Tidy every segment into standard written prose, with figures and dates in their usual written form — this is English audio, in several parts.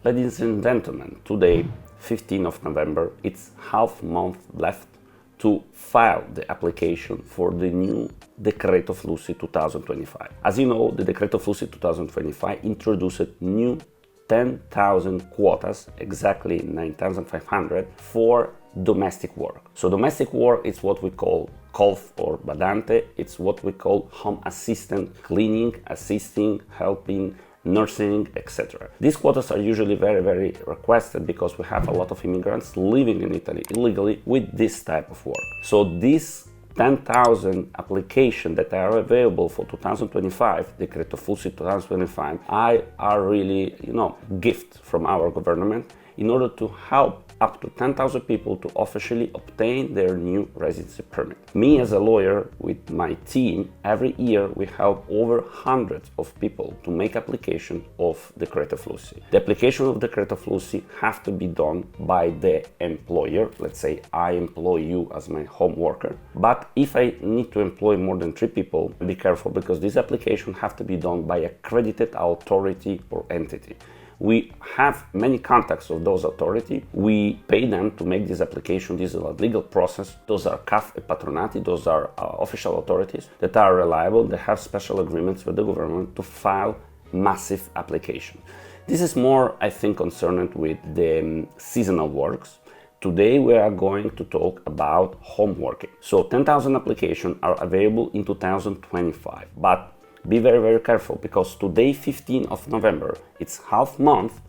Ladies and gentlemen, today, 15th of November, it's half month left to file the application for the new Decreto Flussi 2025. As you know, the Decreto Flussi 2025 introduced new 10,000 quotas, exactly 9,500, for domestic work. So domestic work is what we call colf or badante. It's what we call home assistant, cleaning, assisting, helping, nursing, etc. These quotas are usually very requested because we have a lot of immigrants living in Italy illegally with this type of work. So these 10,000 applications that are available for 2025, Decreto Flussi 2025, are really, gift from our government in order to help up to 10,000 people to officially obtain their new residency permit. Me as a lawyer with my team, every year we help over hundreds of people to make application of Decreto Flussi. The application of Decreto Flussi have to be done by the employer. Let's say I employ you as my home worker. But if I need to employ more than 3 people, be careful because this application have to be done by accredited authority or entity. We have many contacts of those authorities. We pay them to make this application. This is a legal process. Those are CAF e patronati. Those are official authorities that are reliable. They have special agreements with the government to file massive application. This is more, I think, concerned with the seasonal works. Today we are going to talk about home working. So 10,000 applications are available in 2025, but be very careful because today, 15th of November, it's half month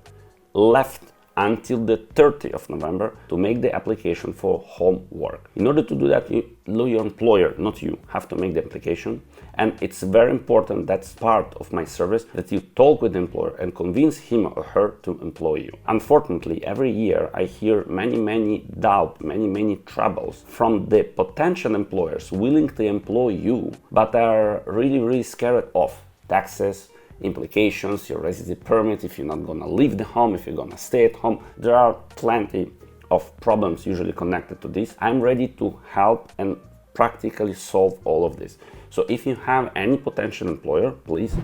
left until the 30th of November to make the application for home work. In order to do that, your employer, not you, have to make the application. And it's very important, that's part of my service, that you talk with the employer and convince him or her to employ you. Unfortunately, every year I hear many doubt, many troubles from the potential employers willing to employ you, but are really scared of taxes, implications, your residency permit, if you're not gonna leave the home, if you're gonna stay at home. There are plenty of problems usually connected to this. I'm ready to help and practically solve all of this. So if you have any potential employer, please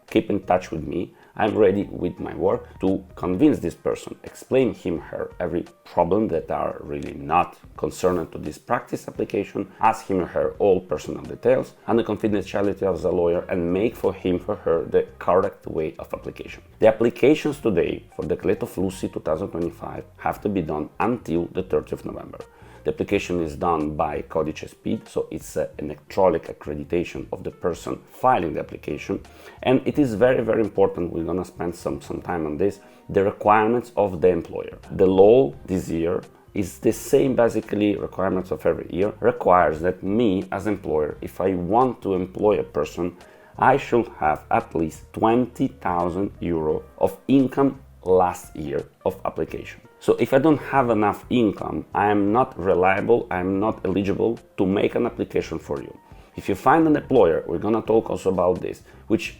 keep in touch with me. I'm ready with my work to convince this person, explain him, her every problem that are really not concerned to this practice application, ask him or her all personal details and the confidentiality as a lawyer and make for him or her the correct way of application. The applications today for the Decreto Flussi 2025 have to be done until the 30th of November. The application is done by Codice Speed, so it's an electronic accreditation of the person filing the application. And it is very important, we're gonna spend some time on this, the requirements of the employer. The law this year is the same basically requirements of every year, requires that me as employer, if I want to employ a person, I should have at least 20,000 euro of income last year of application. So if I don't have enough income, I am not reliable, I am not eligible to make an application for you. If you find an employer, we're gonna talk also about this, which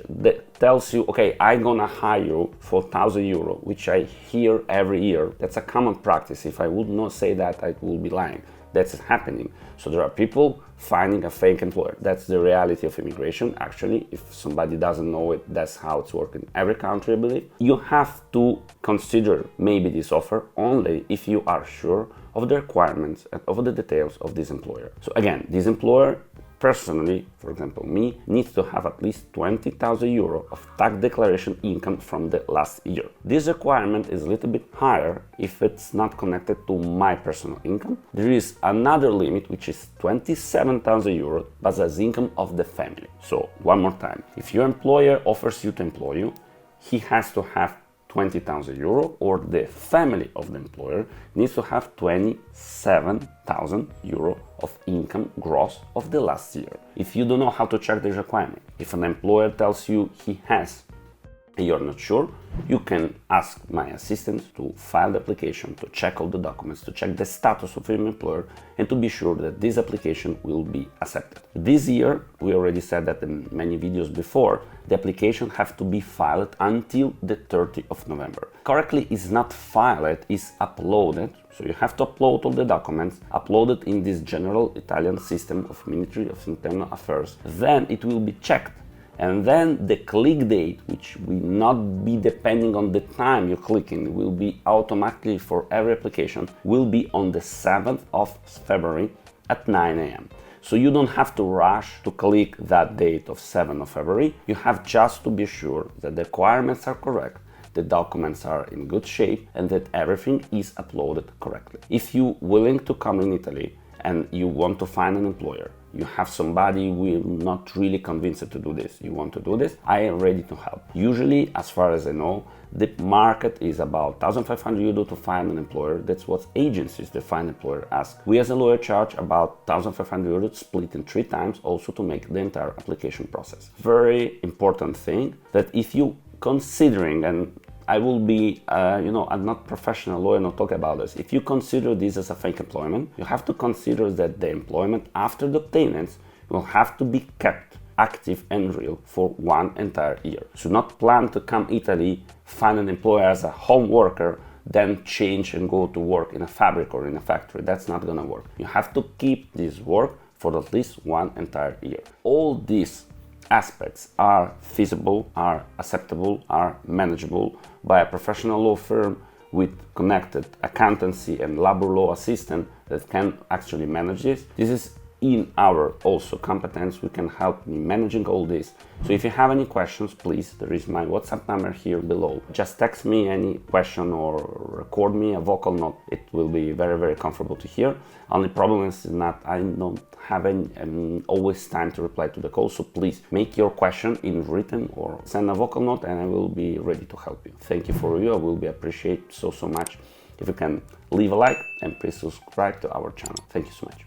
tells you, okay, I'm gonna hire you for 1,000 euro, which I hear every year. That's a common practice. If I would not say that, I will be lying. That's happening. So there are people finding a fake employer. That's the reality of immigration. Actually, if somebody doesn't know it, that's how it's working in every country, I believe. You have to consider maybe this offer only if you are sure of the requirements and of the details of this employer. So again, this employer personally, for example, me, needs to have at least 20,000 euro of tax declaration income from the last year. This requirement is a little bit higher if it's not connected to my personal income. There is another limit which is 27,000 euros, but as income of the family. So one more time, if your employer offers you to employ you, he has to have 20,000 euro, or the family of the employer needs to have 27,000 euro of income gross of the last year. If you don't know how to check this requirement, if an employer tells you he has and you're not sure, you can ask my assistant to file the application, to check all the documents, to check the status of your employer, and to be sure that this application will be accepted. This year, we already said that in many videos before, the application have to be filed until the 30th of November. Correctly, is not filed, is uploaded. So you have to upload all the documents, uploaded in this general Italian system of Ministry of Internal Affairs. Then it will be checked And then the click date, which will not be depending on the time you're clicking, will be automatically for every application, will be on the 7th of February at 9 a.m. So you don't have to rush to click that date of 7th of February. You have just to be sure that the requirements are correct, the documents are in good shape, and that everything is uploaded correctly. If you're willing to come in Italy and you want to find an employer, you have somebody who will not really convinced to do this, you want to do this, I am ready to help. Usually, as far as I know, the market is about 1,500 euro to find an employer. That's what agencies that find employer ask. We as a lawyer charge about 1,500 euros split in 3 times also to make the entire application process. Very important thing that if you considering, and I will be, I'm not professional lawyer, not talk about this. If you consider this as a fake employment, you have to consider that the employment after the obtainance will have to be kept active and real for 1 entire year. So not plan to come Italy, find an employer as a home worker, then change and go to work in a fabric or in a factory. That's not gonna work. You have to keep this work for at least 1 entire year. All these aspects are feasible, are acceptable, are manageable by a professional law firm with connected accountancy and labor law assistant that can actually manage this. This is in our also competence. We can help in managing all this. So if you have any questions, please, there is my WhatsApp number here below. Just text me any question or record me a vocal note. It will be very, very comfortable to hear. Only problem is that I don't have always time to reply to the call. So please make your question in written or send a vocal note and I will be ready to help you. Thank you for you. I will be appreciate so much if you can leave a like and please subscribe to our channel. Thank you so much.